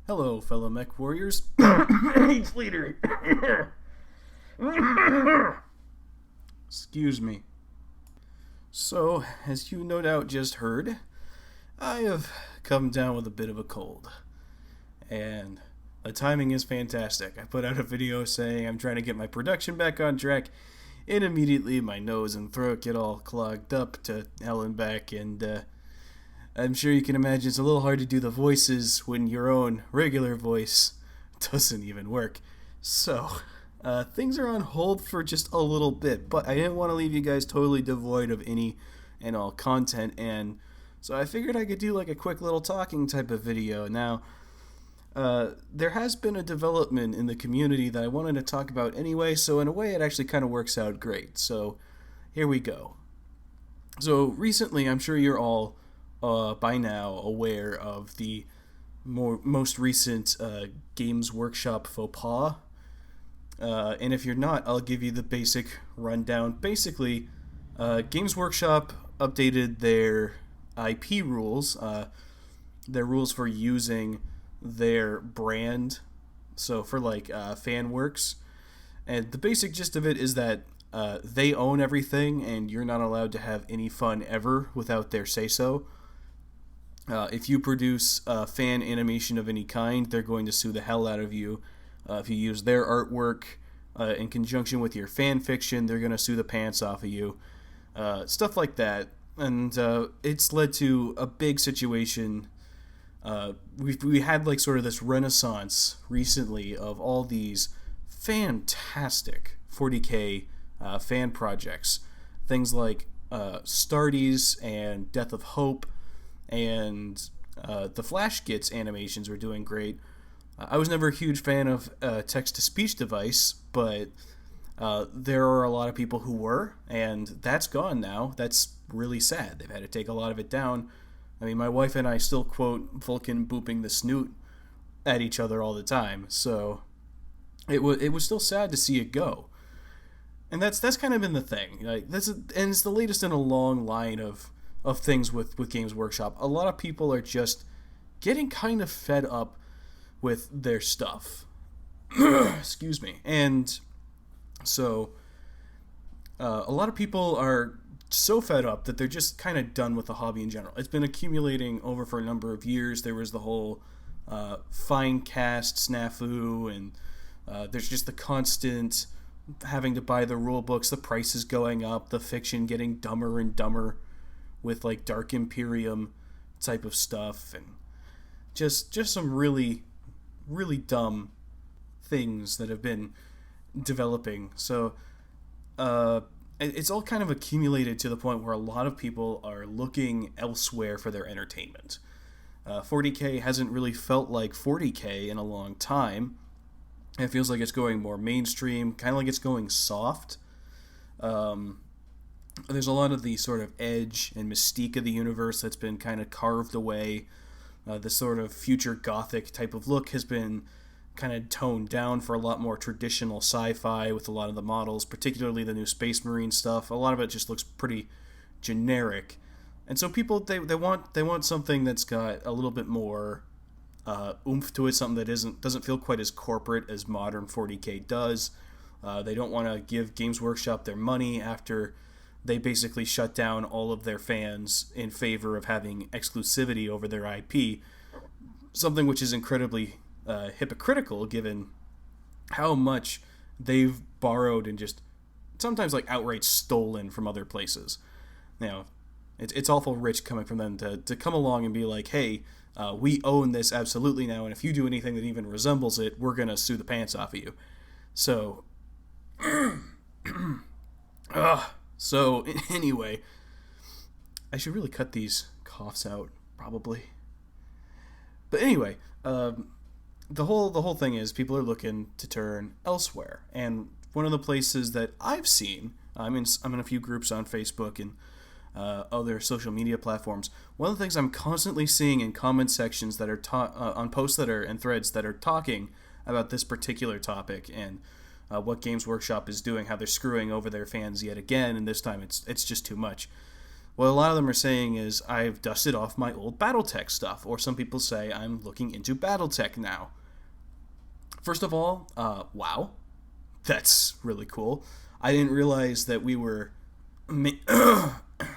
Hello, fellow mech warriors. Age leader. Excuse me. So, as you no doubt just heard, I have come down with a bit of a cold. And the timing is fantastic. I put out a video saying I'm trying to get my production back on track, and immediately my nose and throat get all clogged up to hell and back, and I'm sure you can imagine it's a little hard to do the voices when your own regular voice doesn't even work. So, things are on hold for just a little bit, but I didn't want to leave you guys totally devoid of any and all content, and so I figured I could do like a quick little talking type of video. Now, there has been a development in the community that I wanted to talk about anyway, so in a way it actually kind of works out great. So, here we go. So, recently, I'm sure you're all by now aware of the most recent Games Workshop faux pas. And if you're not, I'll give you the basic rundown. Basically, Games Workshop updated their IP rules, their rules for using their brand, so for like FanWorks. And the basic gist of it is that they own everything, and you're not allowed to have any fun ever without their say-so. If you produce fan animation of any kind, they're going to sue the hell out of you. If you use their artwork in conjunction with your fan fiction, they're going to sue the pants off of you. Stuff like that. And it's led to a big situation. We had like sort of this renaissance recently of all these fantastic 40k fan projects. Things like Stardies and Death of Hope, and the Flash Gits animations were doing great. I was never a huge fan of text-to-speech device, but there are a lot of people who were, and that's gone now. That's really sad. They've had to take a lot of it down. I mean, my wife and I still quote Vulcan booping the snoot at each other all the time, so it was still sad to see it go. And that's kind of been the thing. Like and it's the latest in a long line of things with Games Workshop. A lot of people are just getting kind of fed up with their stuff. Excuse me. And so a lot of people are so fed up that they're just kind of done with the hobby in general. It's been accumulating over for a number of years. There was the whole fine cast snafu, and there's just the constant having to buy the rule books, the prices going up, the fiction getting dumber and dumber with like Dark Imperium type of stuff, and just some really dumb things that have been developing. So it's all kind of accumulated to the point where a lot of people are looking elsewhere for their entertainment. 40k hasn't really felt like 40k in a long time. It feels like it's going more mainstream, kind of like it's going soft. There's a lot of the sort of edge and mystique of the universe that's been kind of carved away. The sort of future gothic type of look has been kind of toned down for a lot more traditional sci-fi with a lot of the models, particularly the new Space Marine stuff. A lot of it just looks pretty generic. And so people, they want something that's got a little bit more oomph to it, something that doesn't feel quite as corporate as modern 40k does. They don't want to give Games Workshop their money after they basically shut down all of their fans in favor of having exclusivity over their IP, something which is incredibly hypocritical given how much they've borrowed and just sometimes like outright stolen from other places. Now, it's awful rich coming from them to come along and be like, hey, we own this absolutely now, and if you do anything that even resembles it, we're going to sue the pants off of you. So, So, anyway, I should really cut these coughs out, probably. But anyway, the whole thing is people are looking to turn elsewhere. And one of the places that I've seen, I'm in a few groups on Facebook and other social media platforms. One of the things I'm constantly seeing in comment sections that are on posts that are and threads that are talking about this particular topic and what Games Workshop is doing, how they're screwing over their fans yet again, and this time it's just too much. what a lot of them are saying is I've dusted off my old Battletech stuff, or some people say I'm looking into Battletech now. First of all, wow, that's really cool. I didn't realize that we were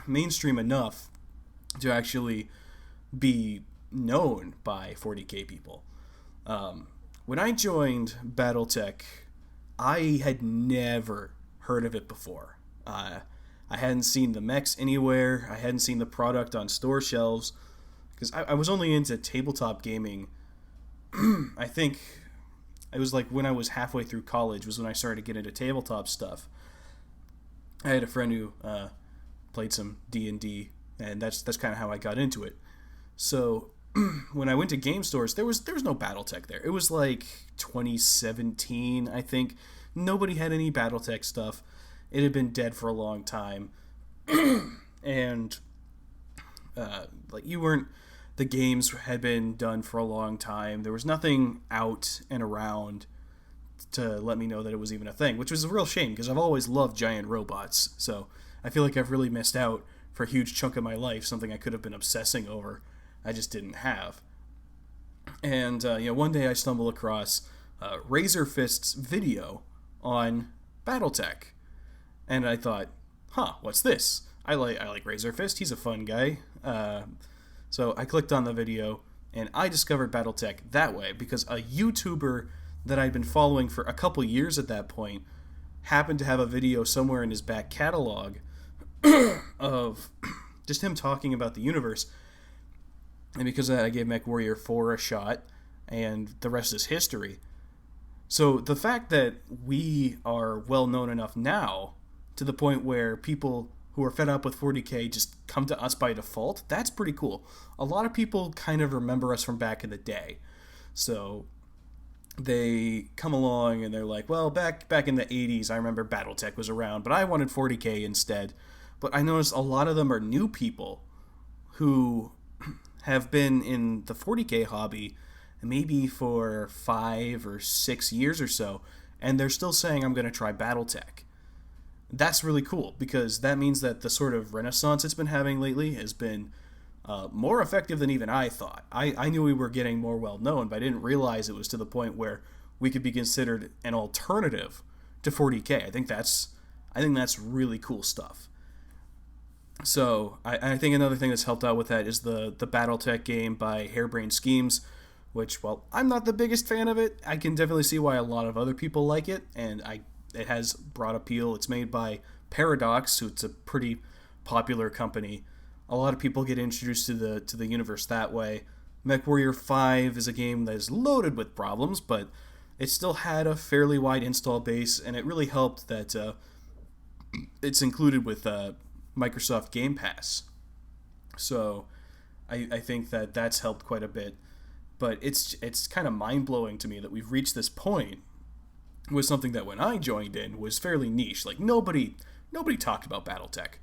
mainstream enough to actually be known by 40k people. When I joined Battletech, I had never heard of it before. I hadn't seen the mechs anywhere. I hadn't seen the product on store shelves, because I was only into tabletop gaming. I think it was like when I was halfway through college was when I started to get into tabletop stuff. I had a friend who played some D&D, and that's kind of how I got into it. So when I went to game stores, there was no Battletech there. It was like 2017, I think. Nobody had any Battletech stuff. It had been dead for a long time, and like you weren't. The games had been done for a long time. There was nothing out and around to let me know that it was even a thing, which was a real shame because I've always loved giant robots. So I feel like I've really missed out for a huge chunk of my life, something I could have been obsessing over. I just didn't have. And one day I stumbled across Razor Fist's video on Battletech, and I thought, what's this? I like Razor Fist. He's a fun guy. So I clicked on the video, and I discovered Battletech that way because a YouTuber that I'd been following for a couple years at that point happened to have a video somewhere in his back catalog of just him talking about the universe. And because of that, I gave MechWarrior 4 a shot, and the rest is history. So the fact that we are well known enough now to the point where people who are fed up with 40k just come to us by default, that's pretty cool. A lot of people kind of remember us from back in the day. So they come along and they're like, well, back in the 80s, I remember Battletech was around, but I wanted 40k instead. But I noticed a lot of them are new people who have been in the 40k hobby maybe for 5 or 6 years or so, and they're still saying, I'm going to try Battletech. That's really cool, because that means that the sort of renaissance it's been having lately has been more effective than even I thought. I knew we were getting more well-known, but I didn't realize it was to the point where we could be considered an alternative to 40k. I think that's really cool stuff. So I think another thing that's helped out with that is the Battletech game by Harebrained Schemes, which, well, I'm not the biggest fan of it. I can definitely see why a lot of other people like it, and it has broad appeal. It's made by Paradox, so it's a pretty popular company. A lot of people get introduced to the universe that way. MechWarrior 5 is a game that is loaded with problems, but it still had a fairly wide install base, and it really helped that it's included with Microsoft Game Pass. So I think that that's helped quite a bit. But it's kind of mind-blowing to me that we've reached this point with something that when I joined in was fairly niche. Like nobody talked about Battletech.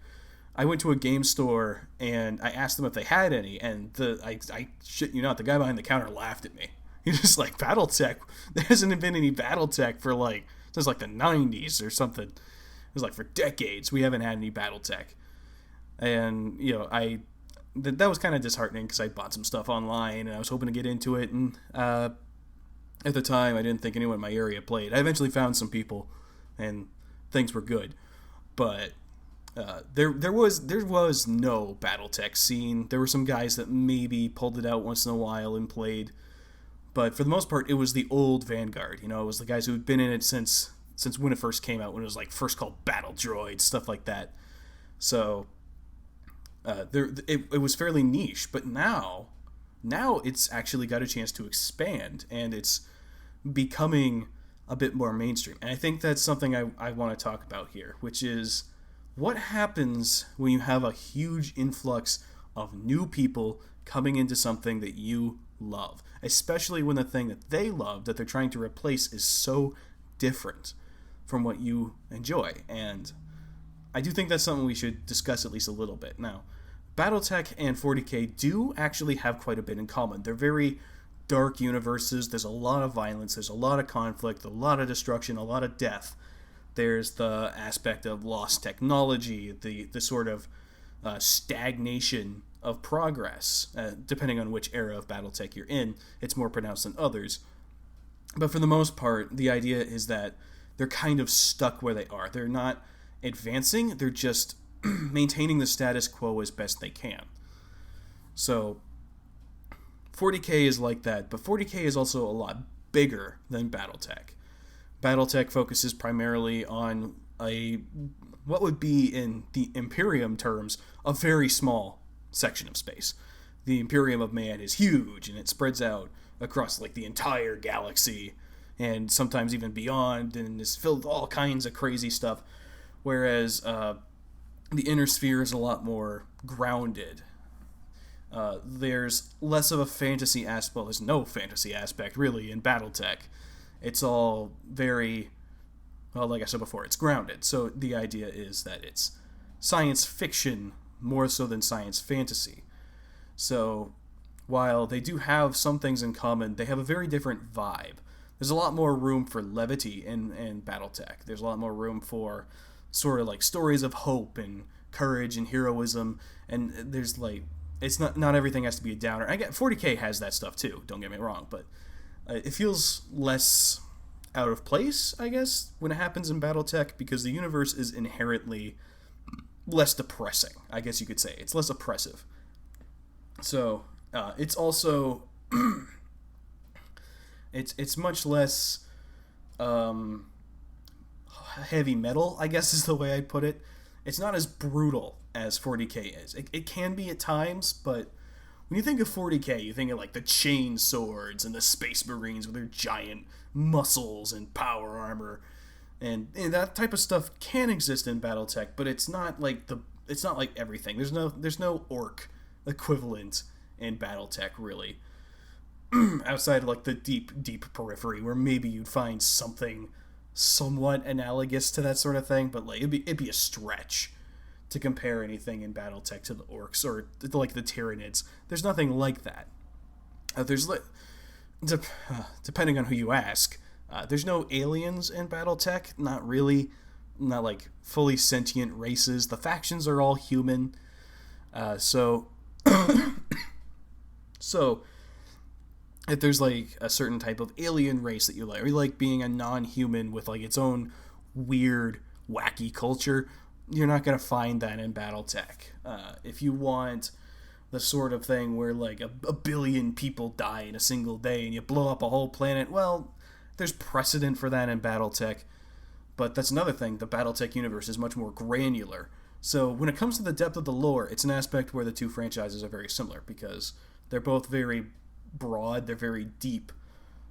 I went to a game store and I asked them if they had any, and I shit you not, the guy behind the counter laughed at me. He was like, Battletech? There hasn't been any Battletech for since the 90s or something. It was like for decades we haven't had any Battletech. And that was kind of disheartening because I bought some stuff online and I was hoping to get into it, and at the time I didn't think anyone in my area played. I eventually found some people and things were good, but there was no Battletech scene. There were some guys that maybe pulled it out once in a while and played, but for the most part it was the old Vanguard. It was the guys who had been in it since when it first came out, when it was first called Battle Droids, stuff like that. So it was fairly niche, but now it's actually got a chance to expand, and it's becoming a bit more mainstream. And I think that's something I want to talk about here, which is what happens when you have a huge influx of new people coming into something that you love, especially when the thing that they love that they're trying to replace is so different from what you enjoy. And I do think that's something we should discuss at least a little bit. Now, Battletech and 40k do actually have quite a bit in common. They're very dark universes. There's a lot of violence, there's a lot of conflict, a lot of destruction, a lot of death. There's the aspect of lost technology, the sort of stagnation of progress. Depending on which era of Battletech you're in, it's more pronounced than others. But for the most part, the idea is that they're kind of stuck where they are. They're not advancing, they're just maintaining the status quo as best they can. So 40K is like that, but 40K is also a lot bigger than Battletech. Battletech focuses primarily on what would be, in the Imperium terms, a very small section of space. The Imperium of Man is huge, and it spreads out across like the entire galaxy, and sometimes even beyond, and is filled with all kinds of crazy stuff. Whereas the Inner Sphere is a lot more grounded. There's less of a fantasy aspect. Well, there's no fantasy aspect really in Battletech. It's all very, well, like I said before, it's grounded. So the idea is that it's science fiction more so than science fantasy. So while they do have some things in common, they have a very different vibe. There's a lot more room for levity in Battletech. There's a lot more room for sort of like stories of hope and courage and heroism, and there's like, it's not everything has to be a downer. I get 40K has that stuff too, don't get me wrong, but it feels less out of place, I guess, when it happens in Battletech, because the universe is inherently less depressing, I guess you could say. It's less oppressive. So it's also it's much less heavy metal, I guess is the way I'd put it. It's not as brutal as 40K is. It can be at times, but when you think of 40K, you think of like the chain swords and the Space Marines with their giant muscles and power armor, and that type of stuff can exist in BattleTech, but it's not like everything. There's no orc equivalent in BattleTech really, outside of like the deep periphery where maybe you'd find something somewhat analogous to that sort of thing, but like it'd be a stretch to compare anything in BattleTech to the orcs or like the Tyranids. There's nothing like that. Depending on who you ask, there's no aliens in BattleTech. Not really. Not like fully sentient races. The factions are all human. So if there's like a certain type of alien race that you like, or you like being a non-human with like its own weird, wacky culture, you're not going to find that in Battletech. If you want the sort of thing where like a billion people die in a single day and you blow up a whole planet, well, there's precedent for that in Battletech. But that's another thing. The Battletech universe is much more granular. So when it comes to the depth of the lore, it's an aspect where the two franchises are very similar, because they're both very broad, they're very deep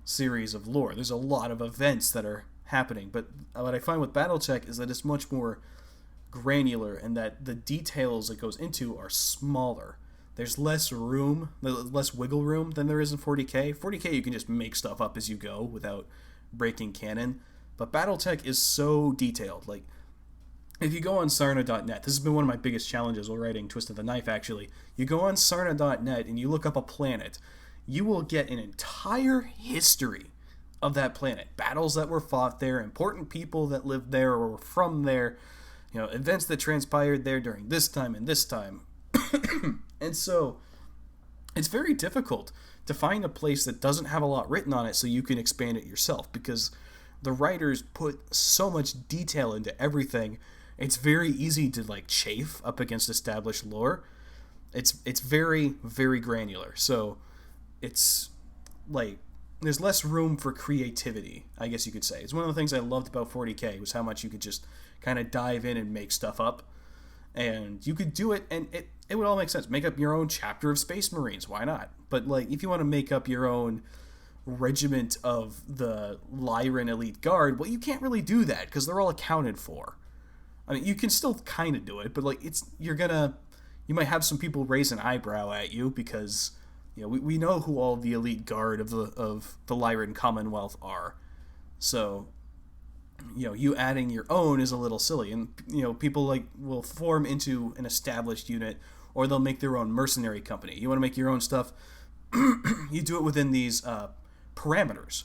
series of lore. There's a lot of events that are happening, but what I find with Battletech is that it's much more granular, and that the details it goes into are smaller. There's less wiggle room than there is in 40K. 40K you can just make stuff up as you go without breaking canon, but Battletech is so detailed. Like, if you go on Sarna.net, this has been one of my biggest challenges while writing Twist of the Knife, actually. You go on Sarna.net and you look up a planet, you will get an entire history of that planet. Battles that were fought there, important people that lived there or were from there, events that transpired there during this time and this time. And so it's very difficult to find a place that doesn't have a lot written on it so you can expand it yourself, because the writers put so much detail into everything. It's very easy to like chafe up against established lore. It's very, very granular. So it's like there's less room for creativity, I guess you could say. It's one of the things I loved about 40K was how much you could just kind of dive in and make stuff up. And you could do it, and it would all make sense. Make up your own chapter of Space Marines. Why not? But like, if you want to make up your own regiment of the Lyran Elite Guard, well, you can't really do that because they're all accounted for. I mean, you can still kind of do it, but like, you might have some people raise an eyebrow at you because we know who all the Elite Guard of the Lyran Commonwealth are. So you adding your own is a little silly, and people like will form into an established unit, or they'll make their own mercenary company. You want to make your own stuff, you do it within these parameters.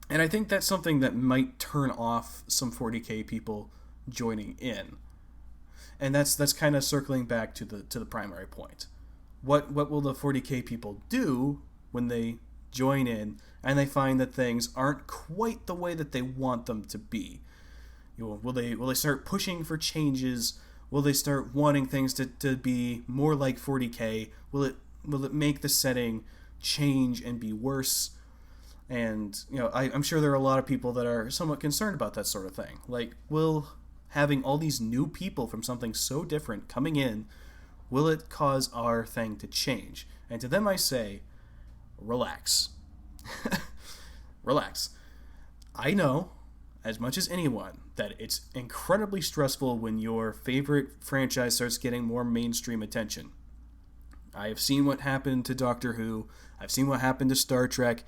And I think that's something that might turn off some 40K people joining in. And that's kind of circling back to the primary point. What will the 40K people do when they join in and they find that things aren't quite the way that they want them to be? Will they start pushing for changes? Will they start wanting things to be more like 40K? Will it make the setting change and be worse? And I'm sure there are a lot of people that are somewhat concerned about that sort of thing. Like, will having all these new people from something so different coming in, will it cause our thing to change? And to them I say, relax. Relax. I know, as much as anyone, that it's incredibly stressful when your favorite franchise starts getting more mainstream attention. I have seen what happened to Doctor Who. I've seen what happened to Star Trek.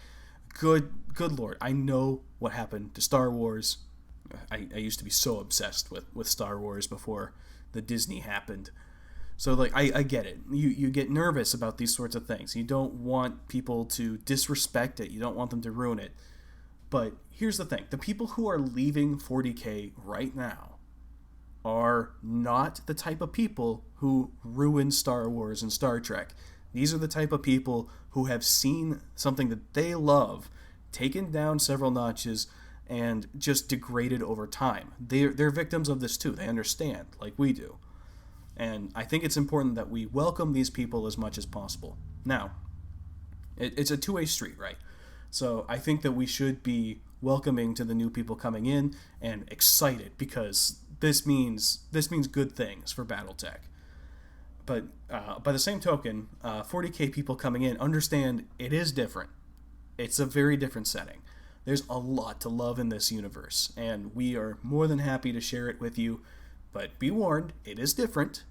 Good Lord, I know what happened to Star Wars. I used to be so obsessed with Star Wars before the Disney happened. So, like, I get it. You get nervous about these sorts of things. You don't want people to disrespect it. You don't want them to ruin it. But here's the thing. The people who are leaving 40K right now are not the type of people who ruin Star Wars and Star Trek. These are the type of people who have seen something that they love taken down several notches and just degraded over time. They're victims of this too. They understand, like we do. And I think it's important that we welcome these people as much as possible. Now, it's a two-way street, right? So I think that we should be welcoming to the new people coming in and excited, because this means good things for Battletech. But by the same token, 40K people coming in understand it is different. It's a very different setting. There's a lot to love in this universe, and we are more than happy to share it with you. But be warned, it is different,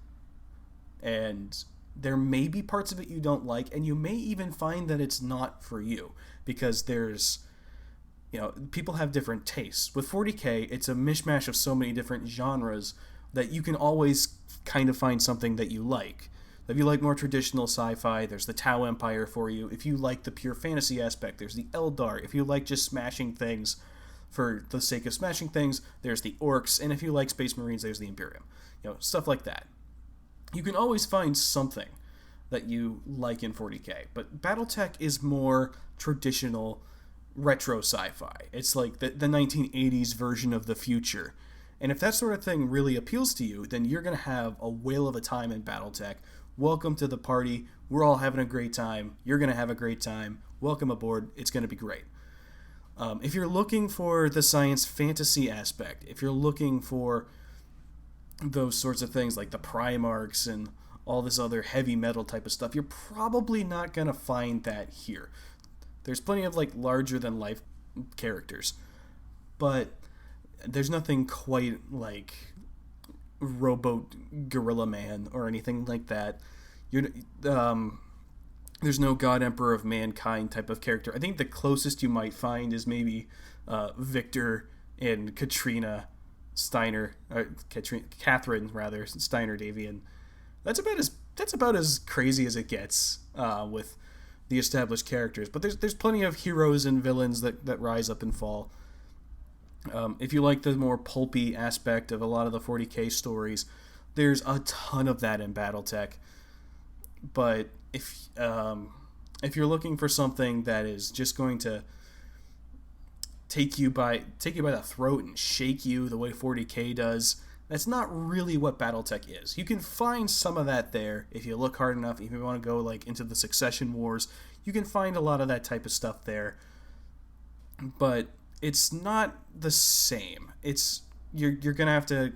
and there may be parts of it you don't like, and you may even find that it's not for you, because people have different tastes. With 40K, it's a mishmash of so many different genres that you can always kind of find something that you like. If you like more traditional sci-fi, there's the Tau Empire for you. If you like the pure fantasy aspect, there's the Eldar. If you like just smashing things for the sake of smashing things, there's the Orcs. And if you like Space Marines, there's the Imperium. Stuff like that. You can always find something that you like in 40K. But Battletech is more traditional retro sci-fi. It's like the 1980s version of the future. And if that sort of thing really appeals to you, then you're going to have a whale of a time in Battletech. Welcome to the party. We're all having a great time. You're going to have a great time. Welcome aboard. It's going to be great. If you're looking for the science fantasy aspect, if you're looking for those sorts of things like the Primarchs and all this other heavy metal type of stuff, you're probably not going to find that here. There's plenty of larger than life characters, but there's nothing quite like Rowboat Gorilla Man or anything like that. There's no God Emperor of Mankind type of character. I think the closest you might find is maybe Victor and Catherine Steiner Davian. That's about as crazy as it gets with the established characters. But there's plenty of heroes and villains that rise up and fall. If you like the more pulpy aspect of a lot of the 40K stories, there's a ton of that in Battletech. But if you're looking for something that is just going to take you by the throat and shake you the way 40K does, that's not really what Battletech is. You can find some of that there if you look hard enough. If you want to go into the Succession Wars, you can find a lot of that type of stuff there. But it's not the same. You're gonna have to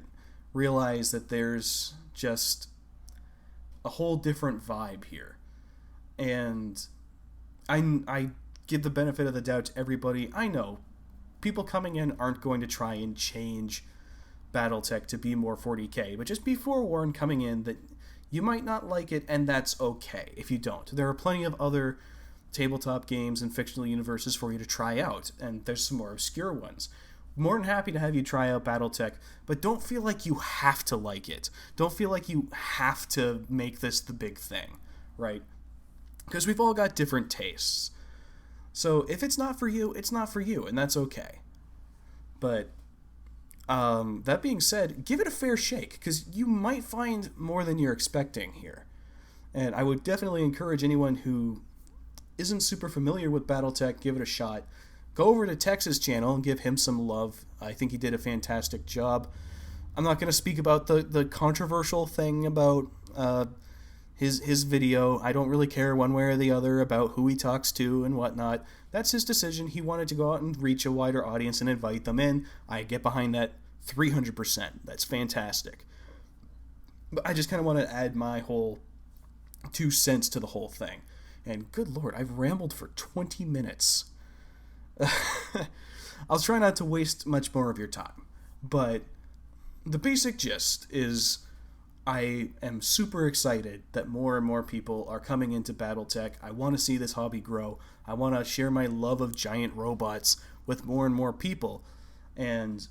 realize that there's just a whole different vibe here, and I give the benefit of the doubt to everybody. I know people coming in aren't going to try and change Battletech to be more 40K, but just be forewarned coming in that you might not like it, and that's okay if you don't. There are plenty of other tabletop games and fictional universes for you to try out, and there's some more obscure ones. More than happy to have you try out Battletech, but don't feel like you have to like it. Don't feel like you have to make this the big thing, right? Because we've all got different tastes. So if it's not for you, it's not for you, and that's okay. But That being said, give it a fair shake, because you might find more than you're expecting here. And I would definitely encourage anyone who isn't super familiar with Battletech, give it a shot. Go over to Tex's channel and give him some love. I think he did a fantastic job. I'm not going to speak about the controversial thing about his video. I don't really care one way or the other about who he talks to and whatnot. That's his decision. He wanted to go out and reach a wider audience and invite them in. I get behind that 300%. That's fantastic. But I just kind of want to add my whole 2 cents to the whole thing. And good lord, I've rambled for 20 minutes. I'll try not to waste much more of your time. But the basic gist is I am super excited that more and more people are coming into Battletech. I want to see this hobby grow. I want to share my love of giant robots with more and more people. And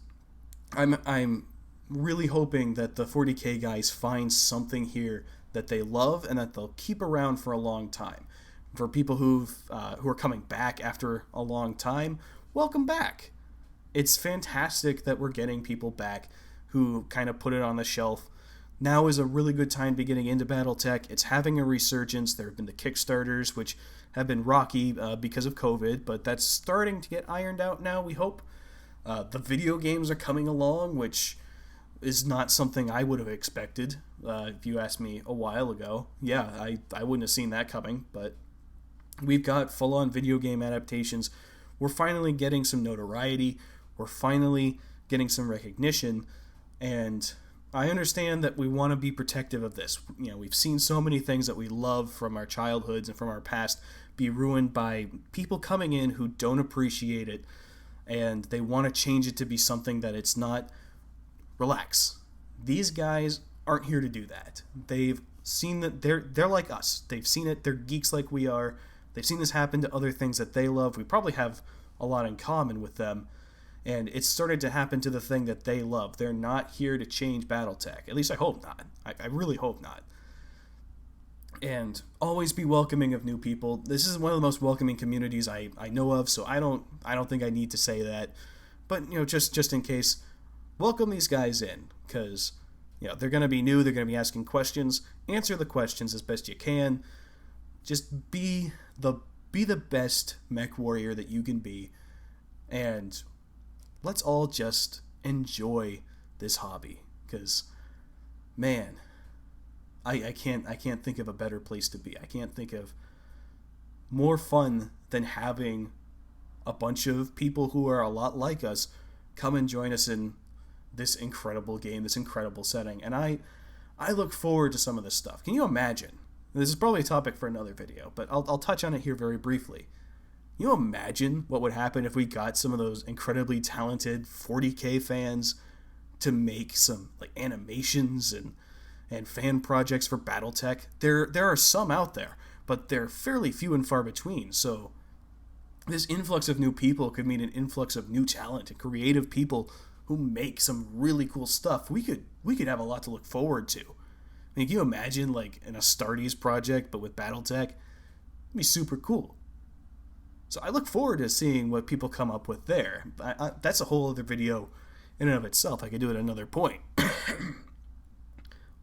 I'm really hoping that the 40K guys find something here that they love and that they'll keep around for a long time. For people who are coming back after a long time, welcome back. It's fantastic that we're getting people back who kind of put it on the shelf. Now is a really good time to be getting into Battletech. It's having a resurgence. There have been the Kickstarters, which have been rocky because of COVID, but that's starting to get ironed out now, we hope. The video games are coming along, which is not something I would have expected if you asked me a while ago. Yeah, I wouldn't have seen that coming, but we've got full-on video game adaptations. We're finally getting some notoriety. We're finally getting some recognition, and I understand that we want to be protective of this. You know, we've seen so many things that we love from our childhoods and from our past be ruined by people coming in who don't appreciate it, and they want to change it to be something that it's not. Relax. These guys aren't here to do that. They've seen that they're like us. They've seen it. They're geeks like we are. They've seen this happen to other things that they love. We probably have a lot in common with them. And it's started to happen to the thing that they love. They're not here to change Battletech. At least I hope not. I really hope not. And always be welcoming of new people. This is one of the most welcoming communities I know of, so I don't think I need to say that. But, you know, just in case, welcome these guys in, because, you know, they're going to be new, they're going to be asking questions. Answer the questions as best you can. Just be the best mech warrior that you can be, and let's all just enjoy this hobby, because, man, I can't think of a better place to be. I can't think of more fun than having a bunch of people who are a lot like us come and join us in this incredible game, this incredible setting. And I look forward to some of this stuff. Can you imagine? This is probably a topic for another video, but I'll touch on it here very briefly. Can you imagine what would happen if we got some of those incredibly talented 40K fans to make some like animations and fan projects for Battletech? There are some out there, but they're fairly few and far between. So this influx of new people could mean an influx of new talent and creative people who make some really cool stuff. We could have a lot to look forward to. I mean, can you imagine like an Astartes project but with Battletech? It'd be super cool. So I look forward to seeing what people come up with there. That's a whole other video in and of itself. I could do it at another point.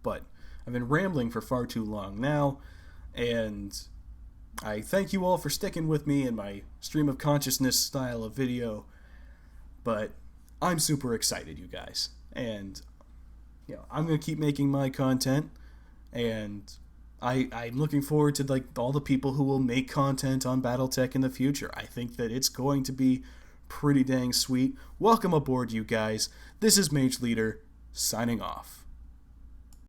But I've been rambling for far too long now, and I thank you all for sticking with me in my stream of consciousness style of video. But I'm super excited, you guys, and you know, I'm gonna keep making my content, and I'm looking forward to like all the people who will make content on Battletech in the future. I think that it's going to be pretty dang sweet. Welcome aboard, you guys. This is Mage Leader, signing off.